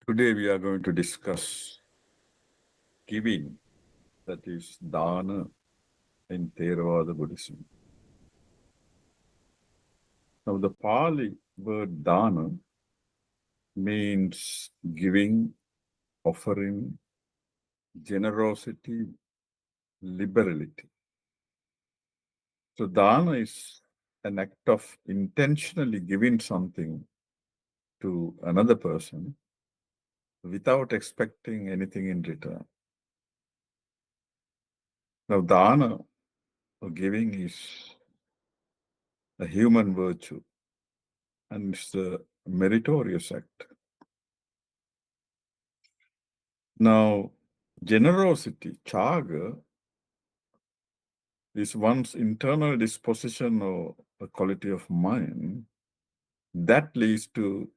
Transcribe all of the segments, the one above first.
Today we are going to discuss giving, that is dana in Theravada Buddhism. Now the Pali word dana means giving, offering, generosity, liberality. So dana is an act of intentionally giving something to another person without expecting anything in return. Now dana or giving is a human virtue and it's a meritorious act. Now, generosity, chaga, is one's internal disposition or a quality of mind that leads to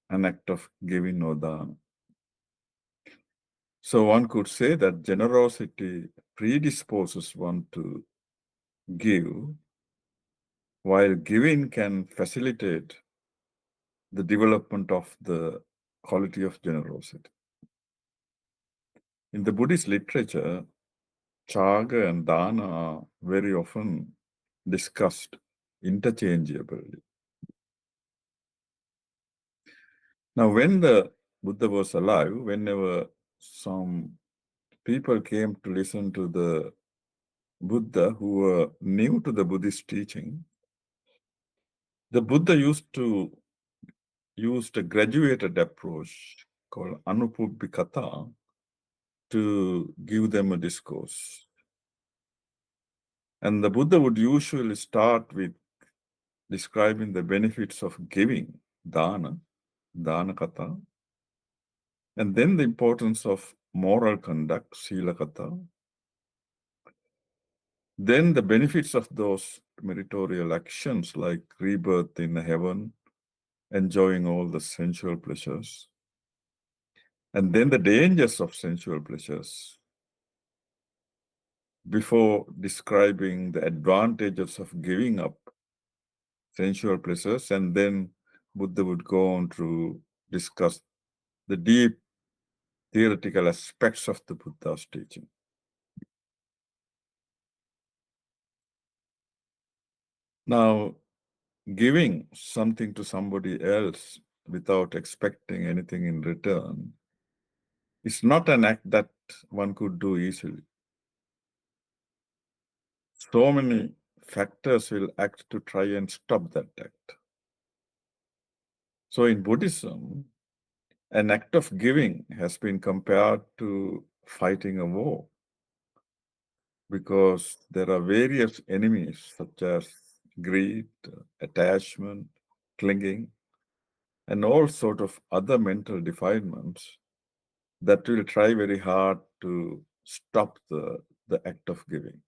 an act of giving or dana. So one could say that generosity predisposes one to give, while giving can facilitate the development of the quality of generosity. In the Buddhist literature, chaga and dana are very often discussed interchangeably. Now, when the Buddha was alive, whenever some people came to listen to the Buddha who were new to the Buddhist teaching, the Buddha used to use a graduated approach called Anupubbikata to give them a discourse. And the Buddha would usually start with describing the benefits of giving, dana kata, and then the importance of moral conduct, sila kata, then the benefits of those meritorial actions like rebirth in heaven, enjoying all the sensual pleasures, and then the dangers of sensual pleasures before describing the advantages of giving up sensual pleasures. And then Buddha would go on to discuss the deep theoretical aspects of the Buddha's teaching. Now, giving something to somebody else without expecting anything in return is not an act that one could do easily. So many factors will act to try and stop that act. So in Buddhism, an act of giving has been compared to fighting a war because there are various enemies such as greed, attachment, clinging, and all sort of other mental defilements that will try very hard to stop the act of giving.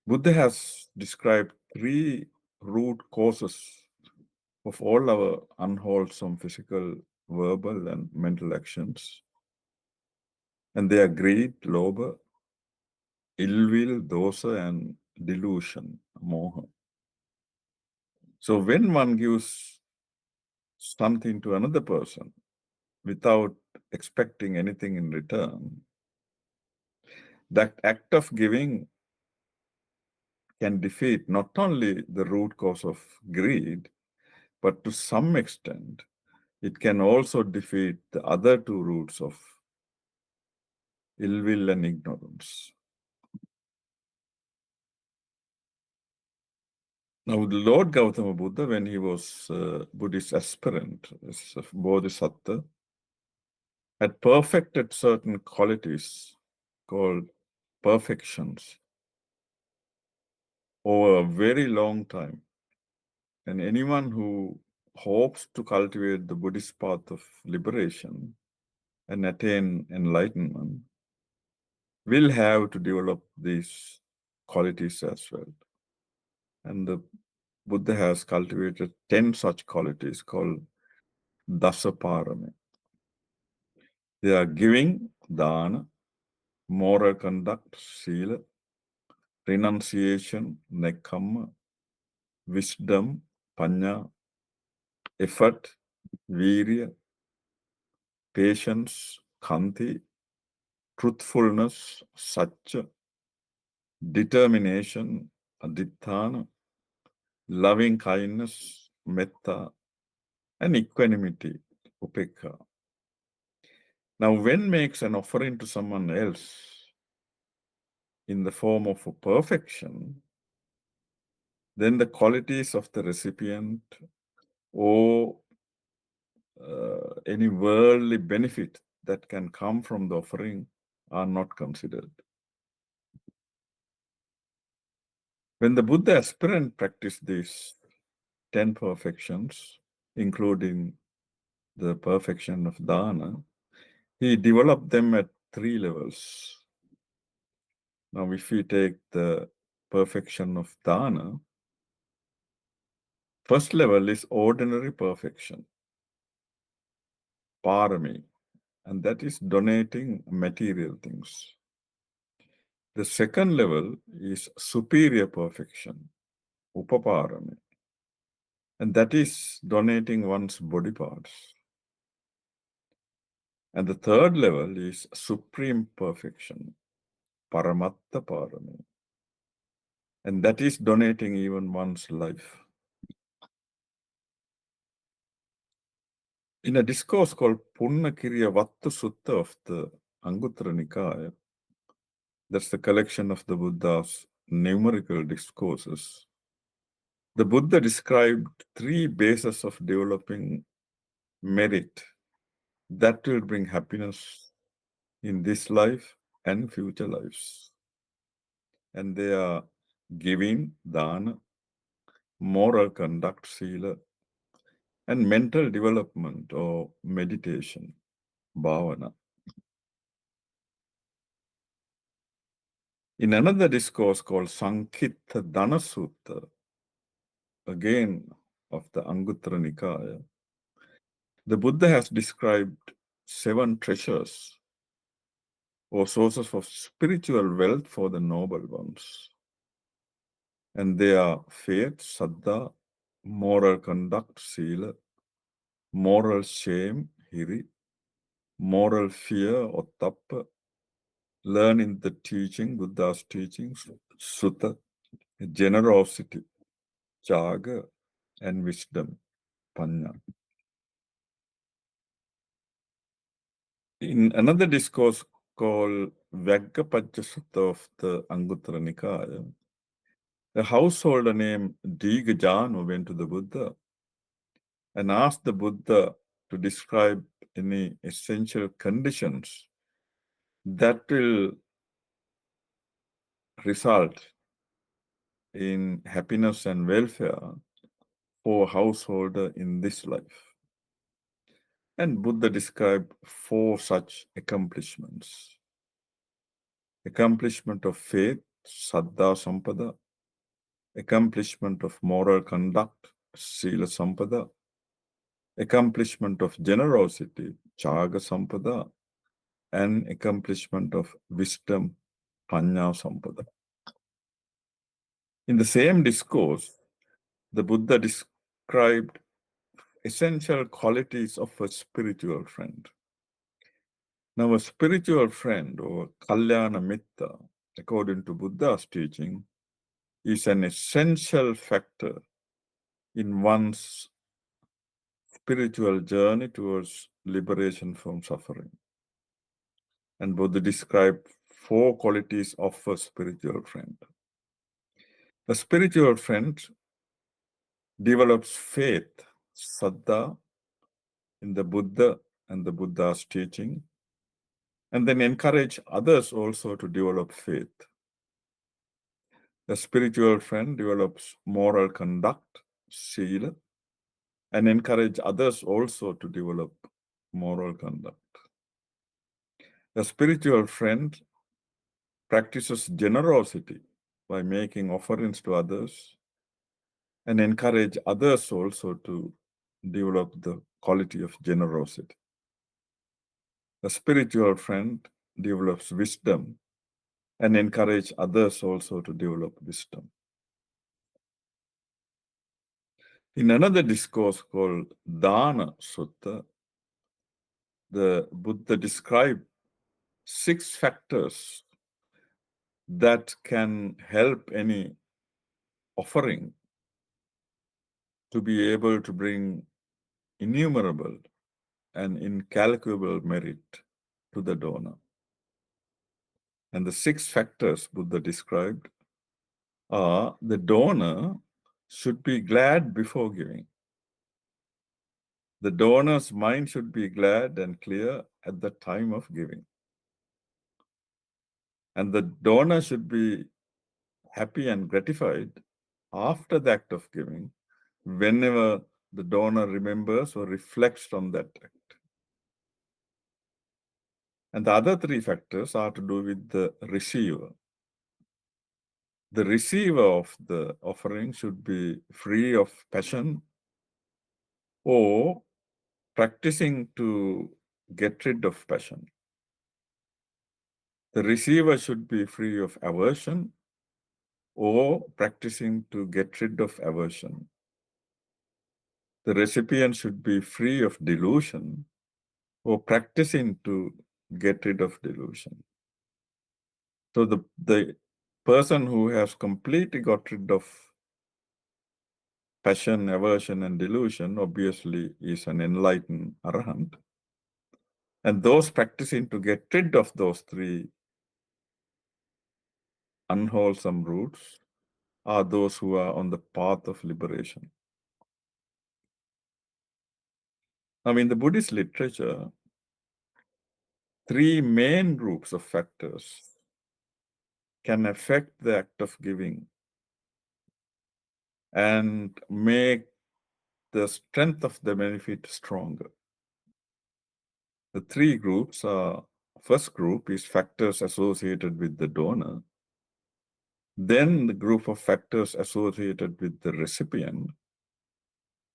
Buddha has described three root causes of all our unwholesome physical, verbal, and mental actions. And they are greed, lobha, ill will, dosa, and delusion, moha. So when one gives something to another person without expecting anything in return, that act of giving can defeat not only the root cause of greed, but to some extent, it can also defeat the other two roots of ill will and ignorance. Now, the Lord Gautama Buddha, when he was a Buddhist aspirant, as a Bodhisattva, had perfected certain qualities called perfections over a very long time. And anyone who hopes to cultivate the Buddhist path of liberation and attain enlightenment will have to develop these qualities as well. And the Buddha has cultivated 10 such qualities called Dasaparami. They are giving, dana, moral conduct, sila, renunciation, nekkhamma, wisdom, panya, effort, virya, patience, khanti, truthfulness, satya, determination, aditthana, loving kindness, metta, and equanimity, upekha. Now, when makes an offering to someone else in the form of a perfection, then the qualities of the recipient or any worldly benefit that can come from the offering are not considered. When the Buddha aspirant practiced these 10 perfections, including the perfection of dana, he developed them at 3 levels. Now, if we take the perfection of dana, first level is ordinary perfection, parami, and that is donating material things. The second level is superior perfection, upaparami, and that is donating one's body parts. And the third level is supreme perfection, paramatta parami, and that is donating even one's life. In a discourse called Punnakiriya Vattu Sutta of the Anguttara Nikaya, that's the collection of the Buddha's numerical discourses, the Buddha described 3 bases of developing merit that will bring happiness in this life and future lives. And they are giving, dana, moral conduct, sila, and mental development or meditation, bhavana. In another discourse called Sankhita Dana Sutta, again of the Anguttara Nikaya, the Buddha has described 7 treasures or sources of spiritual wealth for the noble ones. And they are faith, saddha, moral conduct, sila, moral shame, hiri, moral fear, ottappa, learning the teaching, Buddha's teachings, sutta, generosity, chaga, and wisdom, panya. In another discourse called Vyaggapacca Sutta of the Anguttara Nikaya, a householder named Digajanu went to the Buddha and asked the Buddha to describe any essential conditions that will result in happiness and welfare for a householder in this life. And Buddha described 4 such accomplishments. Accomplishment of faith, saddha sampada, accomplishment of moral conduct, sila sampada, accomplishment of generosity, chaga sampada, and accomplishment of wisdom, panya sampada. In the same discourse, the Buddha described essential qualities of a spiritual friend. Now, a spiritual friend or kalyana mitta, according to Buddha's teaching, is an essential factor in one's spiritual journey towards liberation from suffering. And Buddha described 4 qualities of a spiritual friend. A spiritual friend develops faith, saddha, in the Buddha and the Buddha's teaching, and then encourage others also to develop faith. A spiritual friend develops moral conduct, sila, and encourage others also to develop moral conduct. A spiritual friend practices generosity by making offerings to others and encourage others also to develop the quality of generosity. A spiritual friend develops wisdom and encourage others also to develop wisdom. In another discourse called Dana Sutta, the Buddha described 6 factors that can help any offering to be able to bring innumerable and incalculable merit to the donor. And the 6 factors Buddha described are: the donor should be glad before giving. The donor's mind should be glad and clear at the time of giving. And the donor should be happy and gratified after the act of giving, whenever the donor remembers or reflects on that act. And the other 3 factors are to do with the receiver. The receiver of the offering should be free of passion or practicing to get rid of passion. The receiver should be free of aversion or practicing to get rid of aversion. The recipient should be free of delusion or practicing to get rid of delusion. So the person who has completely got rid of passion, aversion, and delusion obviously is an enlightened arahant. And those practicing to get rid of those 3 unwholesome roots are those who are on the path of liberation. Now, in the Buddhist literature, 3 main groups of factors can affect the act of giving and make the strength of the benefit stronger. The 3 groups are: first group is factors associated with the donor, then the group of factors associated with the recipient,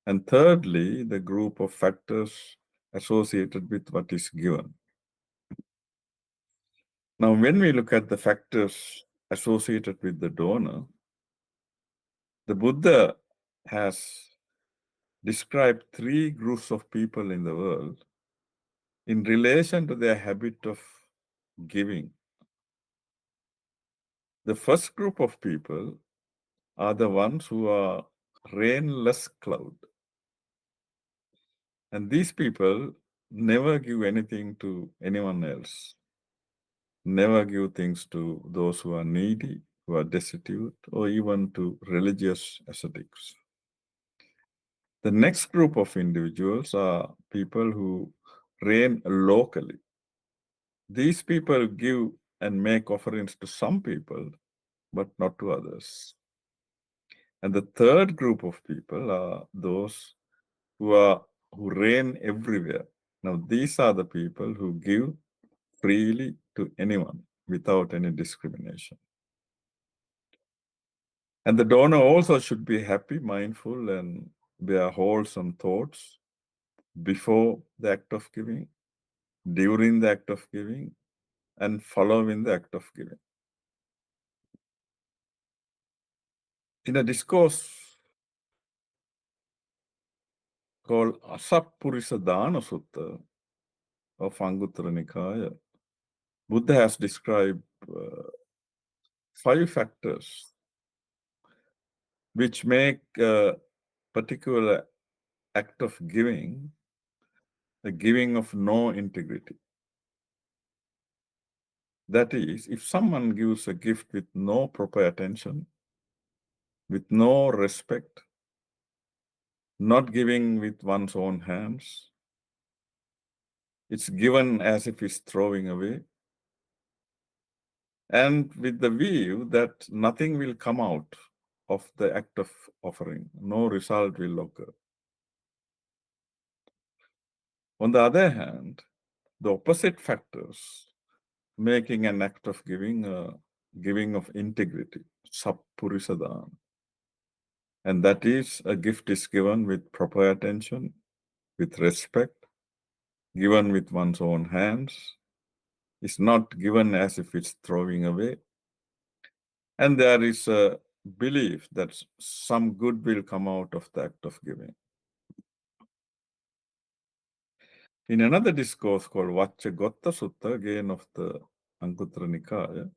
and thirdly, the group of factors associated with what is given. Now, when we look at the factors associated with the donor, the Buddha has described 3 groups of people in the world in relation to their habit of giving. The first group of people are the ones who are rainless cloud. And these people never give anything to anyone else, never give things to those who are needy, who are destitute, or even to religious ascetics. The next group of individuals are people who reign locally. These people give and make offerings to some people, but not to others. And the third group of people are those who reign everywhere. Now, these are the people who give freely to anyone without any discrimination. And the donor also should be happy, mindful, and bear wholesome thoughts before the act of giving, during the act of giving, and following the act of giving. In a discourse called Asapurisa Dana Sutta of Anguttara Nikaya, Buddha has described 5 factors which make a particular act of giving a giving of no integrity. That is, if someone gives a gift with no proper attention, with no respect, not giving with one's own hands, it's given as if it's throwing away, and with the view that nothing will come out of the act of offering, no result will occur. On the other hand, the opposite factors making an act of giving a giving of integrity, sappurisadana. And that is, a gift is given with proper attention, with respect, given with one's own hands, is not given as if it's throwing away. And there is a belief that some good will come out of the act of giving. In another discourse called Vacchagotta Sutta, again of the Anguttara Nikaya,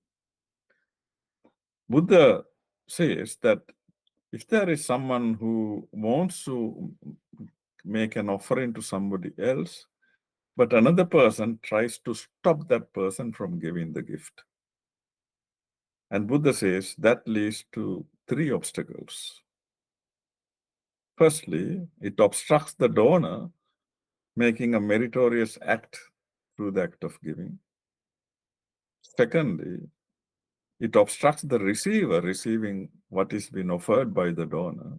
Buddha says that if there is someone who wants to make an offering to somebody else, but another person tries to stop that person from giving the gift. And Buddha says that leads to three obstacles. Firstly, it obstructs the donor making a meritorious act through the act of giving. Secondly, it obstructs the receiver receiving what is being offered by the donor.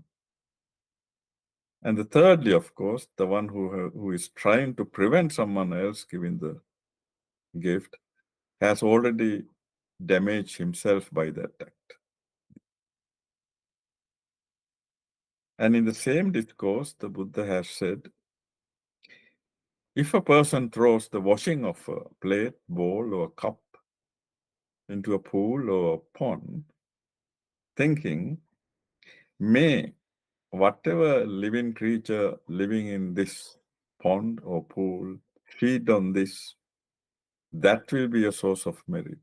And the thirdly, of course, the one who is trying to prevent someone else giving the gift has already damaged himself by that act. And in the same discourse, the Buddha has said, if a person throws the washing of a plate, bowl, or cup into a pool or a pond, thinking, may whatever living creature living in this pond or pool feed on this, that will be a source of merit.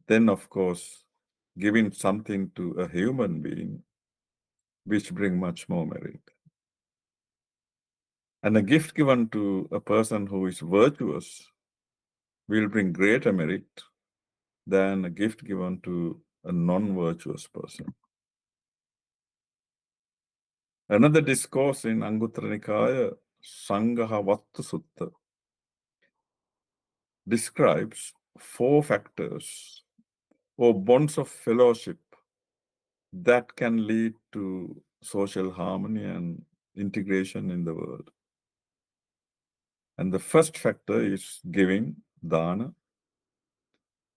Then, of course, giving something to a human being, which bring much more merit. And a gift given to a person who is virtuous will bring greater merit than a gift given to a non-virtuous person. Another discourse in Anguttara Nikaya, Sangaha Vattu Sutta, describes 4 factors or bonds of fellowship that can lead to social harmony and integration in the world. And the first factor is giving, dana.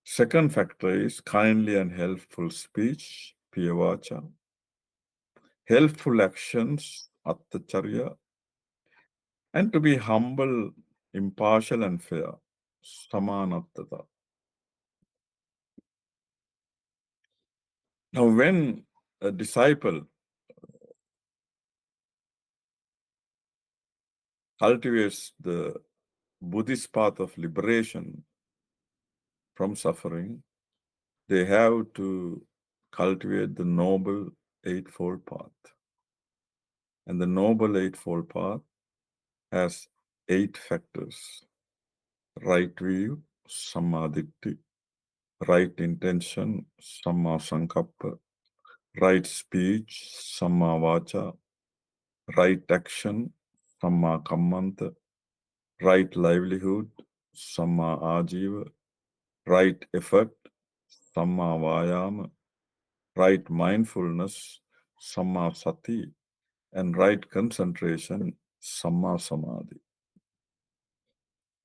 Second factor is kindly and helpful speech, piyavacha. Helpful actions, attacharya. And to be humble, impartial, and fair, samanattata. Now, when a disciple cultivates the Buddhist path of liberation from suffering, they have to cultivate the Noble Eightfold Path. And the Noble Eightfold Path has 8 factors: right view, samadhi, right intention, samma sankappa, right speech, samma vacha, right action, samma kammanta, right livelihood, samma ajiva, right effort, samma vayama, right mindfulness, samma sati, and right concentration, samma samadhi.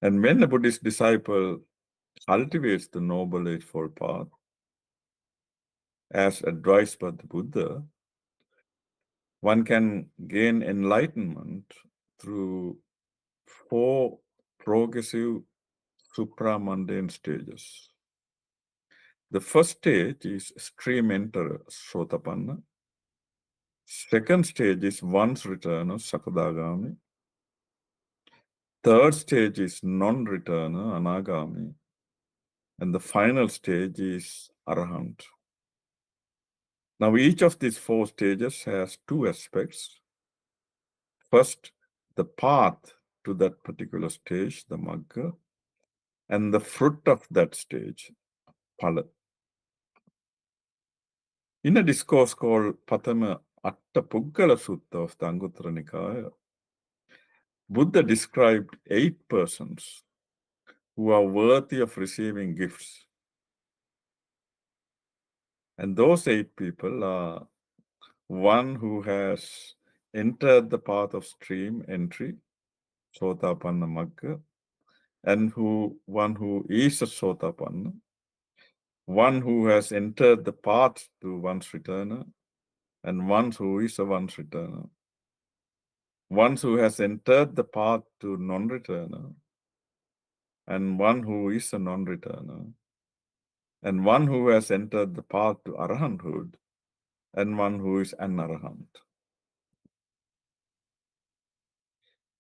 And when a Buddhist disciple cultivates the Noble Eightfold Path, as advised by the Buddha, one can gain enlightenment through 4 progressive supramundane stages. The first stage is stream enter Sotapanna. Second stage is once returner Sakadagami. Third stage is non-returner Anagami. And the final stage is Arahant. Now, each of these 4 stages has 2 aspects. First, the path to that particular stage, the Magga, and the fruit of that stage, Phala. In a discourse called Patama Atta Puggala Sutta of the Anguttara Nikaya, Buddha described 8 persons who are worthy of receiving gifts. And those 8 people are one who has entered the path of stream entry, Sotapanna Magga, and one who is a Sotapanna, one who has entered the path to once returner, and one who is a once returner, one who has entered the path to non-returner, and one who is a non-returner, and one who has entered the path to arahanthood, and one who is an arahant.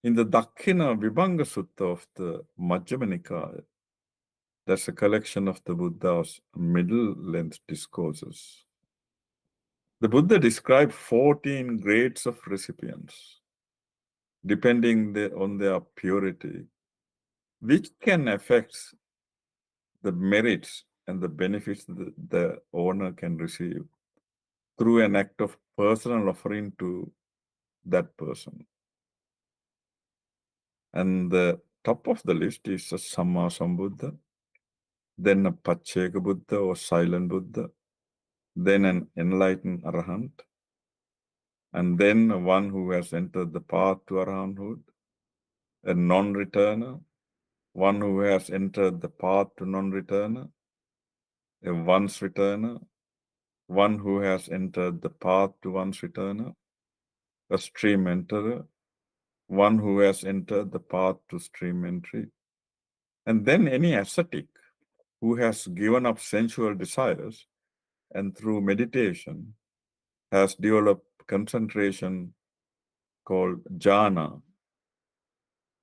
In the Dakkhina Vibhanga Sutta of the Majjhima Nikaya, that's a collection of the Buddha's middle-length discourses. The Buddha described 14 grades of recipients, depending on their purity, which can affect the merits and the benefits that the owner can receive through an act of personal offering to that person. And the top of the list is a Samma Sambuddha, then a Pacheka Buddha or silent Buddha, then an enlightened Arahant, and then one who has entered the path to Arahanthood, a non-returner, one who has entered the path to non-returner, a once returner, one who has entered the path to once returner, a stream enterer, one who has entered the path to stream entry, and then any ascetic who has given up sensual desires and through meditation has developed concentration called jhana,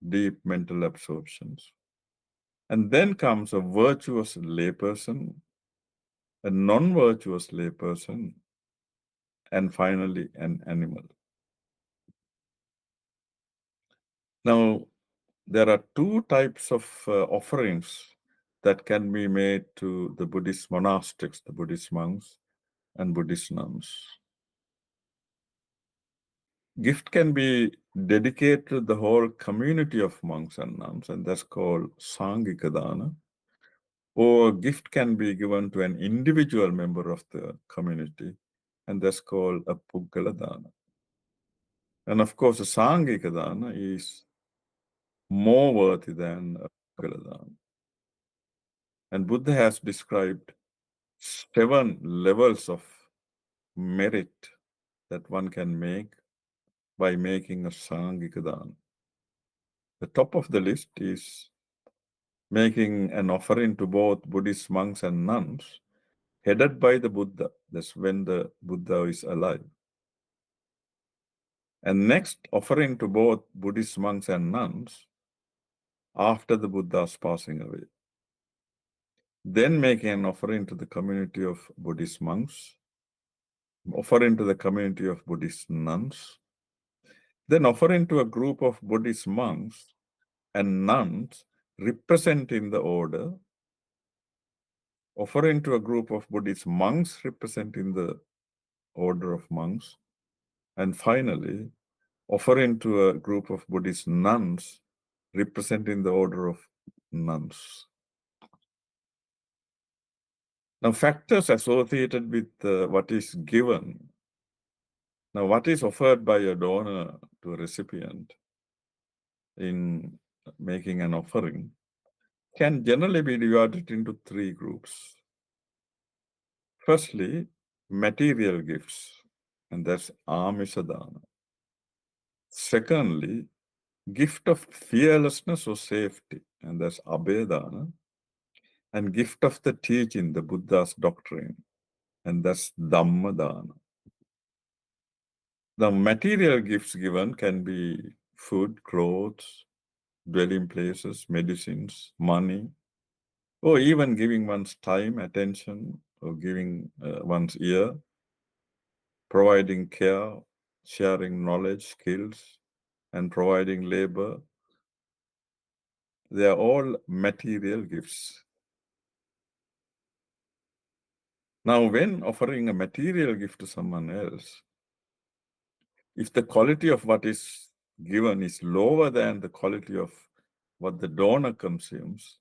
deep mental absorptions. And then comes a virtuous layperson, a non-virtuous layperson, and finally an animal. Now, there are two types of offerings that can be made to the Buddhist monastics, the Buddhist monks and Buddhist nuns. Gift can be dedicated to the whole community of monks and nuns, and that's called Sangika Dana. Or gift can be given to an individual member of the community, and that's called a Puggala Dana. And of course, a Sangika Dana is more worthy than a Puggala Dana. And Buddha has described 7 levels of merit that one can make by making a Sangika Dana. The top of the list is making an offering to both Buddhist monks and nuns, headed by the Buddha. That's when the Buddha is alive. And next, offering to both Buddhist monks and nuns after the Buddha's passing away. Then making an offering to the community of Buddhist monks, offering to the community of Buddhist nuns, then offering to a group of Buddhist monks and nuns representing the order, offering to a group of Buddhist monks representing the order of monks, and finally, offering to a group of Buddhist nuns representing the order of nuns. Now, factors associated with what is given. Now, what is offered by a donor to a recipient in making an offering can generally be divided into 3 groups. Firstly, material gifts, and that's Amisadana. Secondly, gift of fearlessness or safety, and that's Abhedana. And gift of the teaching, the Buddha's doctrine, and that's Dhammadana. The material gifts given can be food, clothes, dwelling places, medicines, money, or even giving one's time, attention, or giving one's ear, providing care, sharing knowledge, skills, and providing labor. They are all material gifts. Now, when offering a material gift to someone else, if the quality of what is given is lower than the quality of what the donor consumes,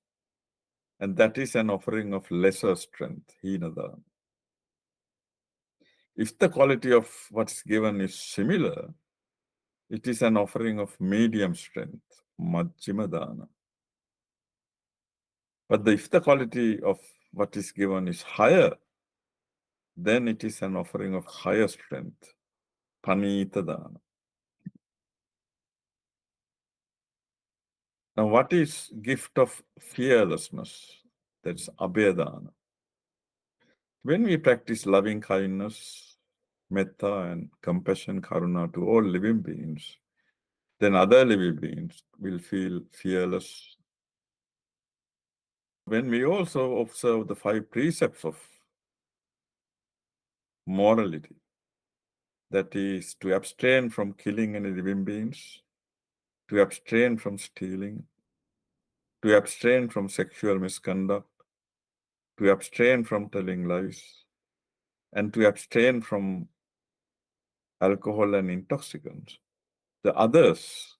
and that is an offering of lesser strength, Hinadana. If the quality of what's given is similar, it is an offering of medium strength, Majjhimadana. But if the quality of what is given is higher, then it is an offering of higher strength, Panitadana. Now, what is gift of fearlessness? That's Abhedana. When we practice loving kindness, metta, and compassion, karuna to all living beings, then other living beings will feel fearless. When we also observe the 5 precepts of morality, that is, to abstain from killing any living beings, to abstain from stealing, to abstain from sexual misconduct, to abstain from telling lies, and to abstain from alcohol and intoxicants, the others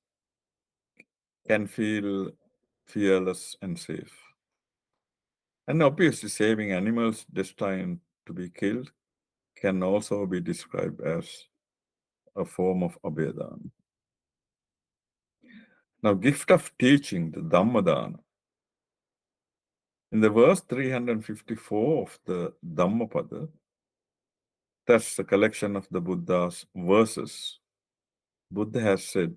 can feel fearless and safe. And obviously, saving animals destined to be killed can also be described as a form of abhedana. Now, gift of teaching, the Dhammadana. In the verse 354 of the Dhammapada, that's the collection of the Buddha's verses. Buddha has said,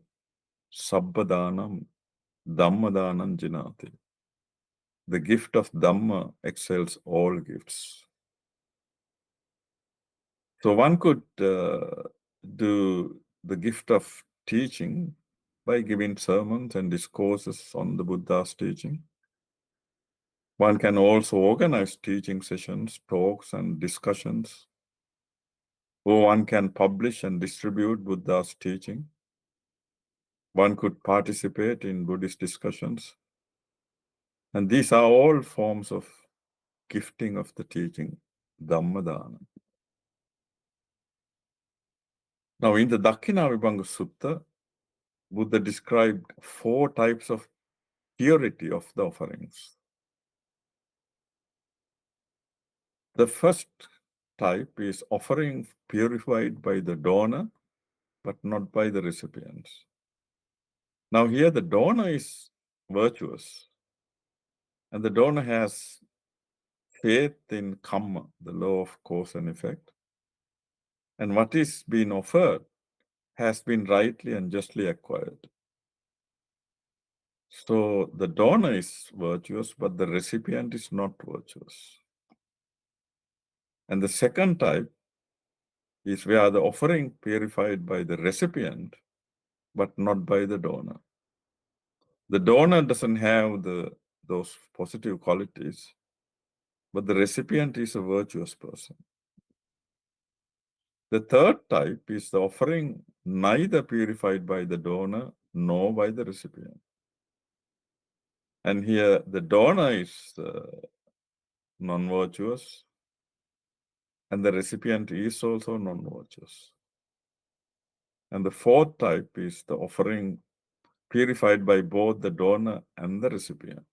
Sabbadhanam Dhammadanam Jinati. The gift of Dhamma excels all gifts. So one could do the gift of teaching by giving sermons and discourses on the Buddha's teaching. One can also organize teaching sessions, talks, and discussions. Or one can publish and distribute Buddha's teaching. One could participate in Buddhist discussions. And these are all forms of gifting of the teaching, Dhammadana. Now, in the Dakkhina Sutta, Buddha described 4 types of purity of the offerings. The first type is offering purified by the donor, but not by the recipients. Now, here the donor is virtuous, and the donor has faith in karma, the law of cause and effect. And what is being offered has been rightly and justly acquired. So the donor is virtuous, but the recipient is not virtuous. And the second type is where the offering purified by the recipient, but not by the donor. The donor doesn't have those positive qualities, but the recipient is a virtuous person. The third type is the offering neither purified by the donor nor by the recipient. And here the donor is non-virtuous, and the recipient is also non-virtuous. And the fourth type is the offering purified by both the donor and the recipient.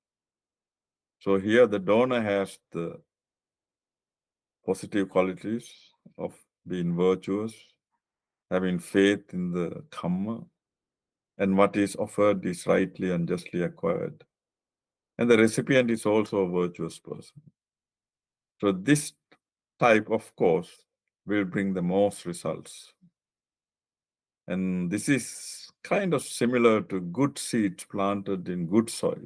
So here the donor has the positive qualities of being virtuous, having faith in the karma, and what is offered is rightly and justly acquired. And the recipient is also a virtuous person. So this type, of course, will bring the most results. And this is kind of similar to good seeds planted in good soil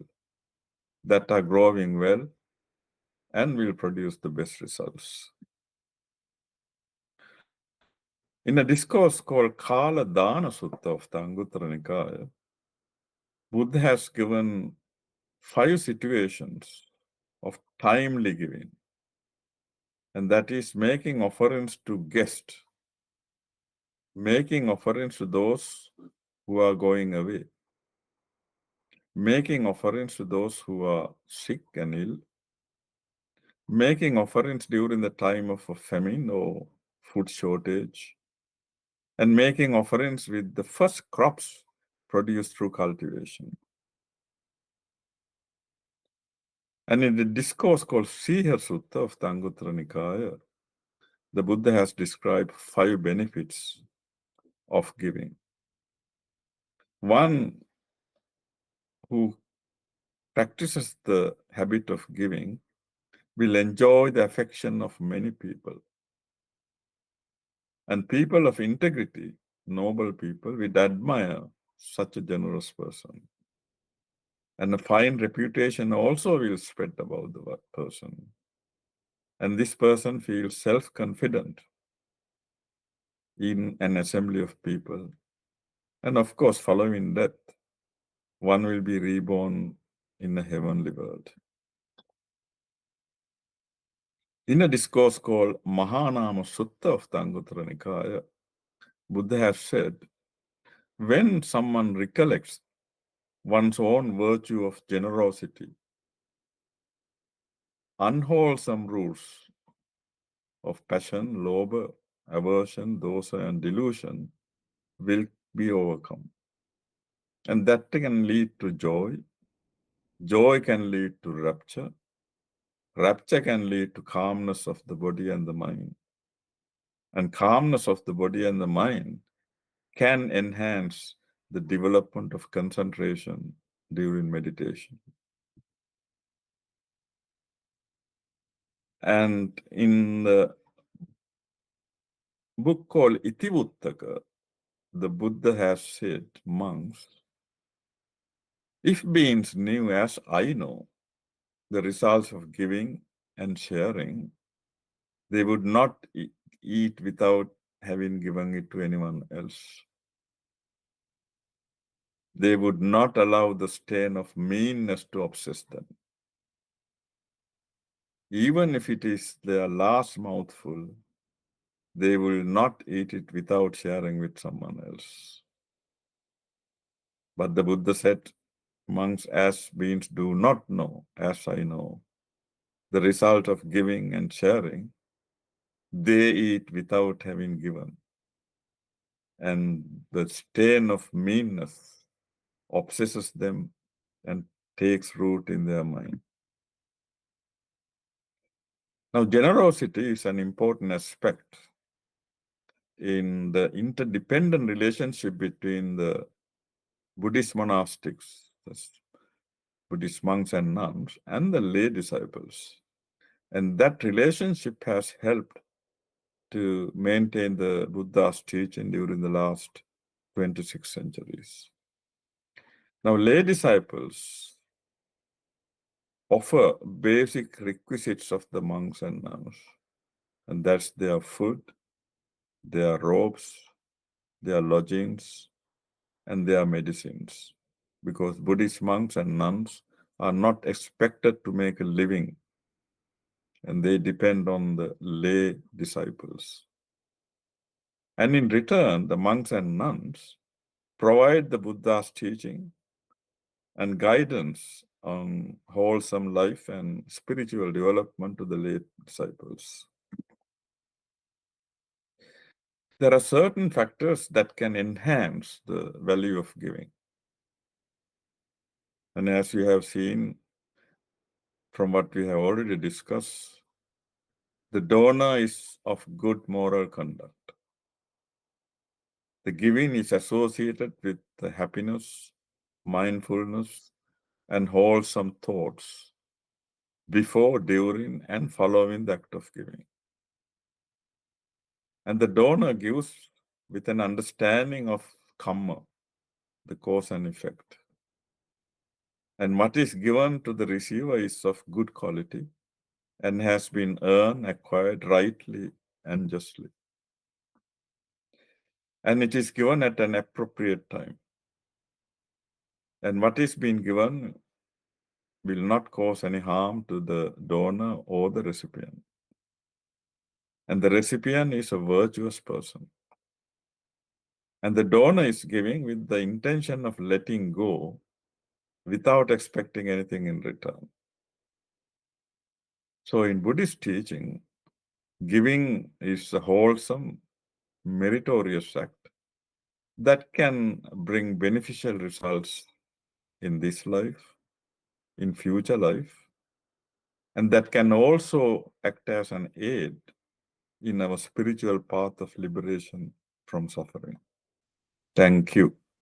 that are growing well and will produce the best results. In a discourse called Kala Dana Sutta of the Anguttara Nikaya, Buddha has given 5 situations of timely giving, and that is making offerings to guests, making offerings to those who are going away, making offerings to those who are sick and ill, making offerings during the time of a famine or food shortage, and making offerings with the first crops produced through cultivation. And in the discourse called Siha Sutta of the Anguttara Nikaya, the Buddha has described 5 benefits of giving. One who practices the habit of giving will enjoy the affection of many people. And people of integrity, noble people, will admire such a generous person. And a fine reputation also will spread about the person. And this person feels self-confident in an assembly of people. And of course, following death, one will be reborn in a heavenly world. In a discourse called Mahanama Sutta of the Anguttara Nikaya, Buddha has said, when someone recollects one's own virtue of generosity, unwholesome roots of passion, lobha, aversion, dosa, and delusion will be overcome. And that can lead to joy. Joy can lead to rapture. Rapture can lead to calmness of the body and the mind. And calmness of the body and the mind can enhance the development of concentration during meditation. And in the book called Itivuttaka, the Buddha has said, monks, if beings knew as I know the results of giving and sharing, they would not eat without having given it to anyone else. They would not allow the stain of meanness to obsess them. Even if it is their last mouthful, they will not eat it without sharing with someone else. But the Buddha said, monks as beings do not know, as I know, the result of giving and sharing. They eat without having given. And the stain of meanness obsesses them and takes root in their mind. Now, generosity is an important aspect in the interdependent relationship between the Buddhist monastics, that's Buddhist monks and nuns, and the lay disciples. And that relationship has helped to maintain the Buddha's teaching during the last 26 centuries. Now, lay disciples offer basic requisites of the monks and nuns, and that's their food, their robes, their lodgings, and their medicines. Because Buddhist monks and nuns are not expected to make a living, and they depend on the lay disciples. And in return, the monks and nuns provide the Buddha's teaching and guidance on wholesome life and spiritual development to the lay disciples. There are certain factors that can enhance the value of giving. And as you have seen from what we have already discussed, the donor is of good moral conduct. The giving is associated with the happiness, mindfulness, and wholesome thoughts before, during, and following the act of giving. And the donor gives with an understanding of karma, the cause and effect. And what is given to the receiver is of good quality and has been earned, acquired rightly and justly. And it is given at an appropriate time. And what is being given will not cause any harm to the donor or the recipient. And the recipient is a virtuous person. And the donor is giving with the intention of letting go without expecting anything in return. So in Buddhist teaching, giving is a wholesome, meritorious act that can bring beneficial results in this life, in future life, and that can also act as an aid in our spiritual path of liberation from suffering. Thank you.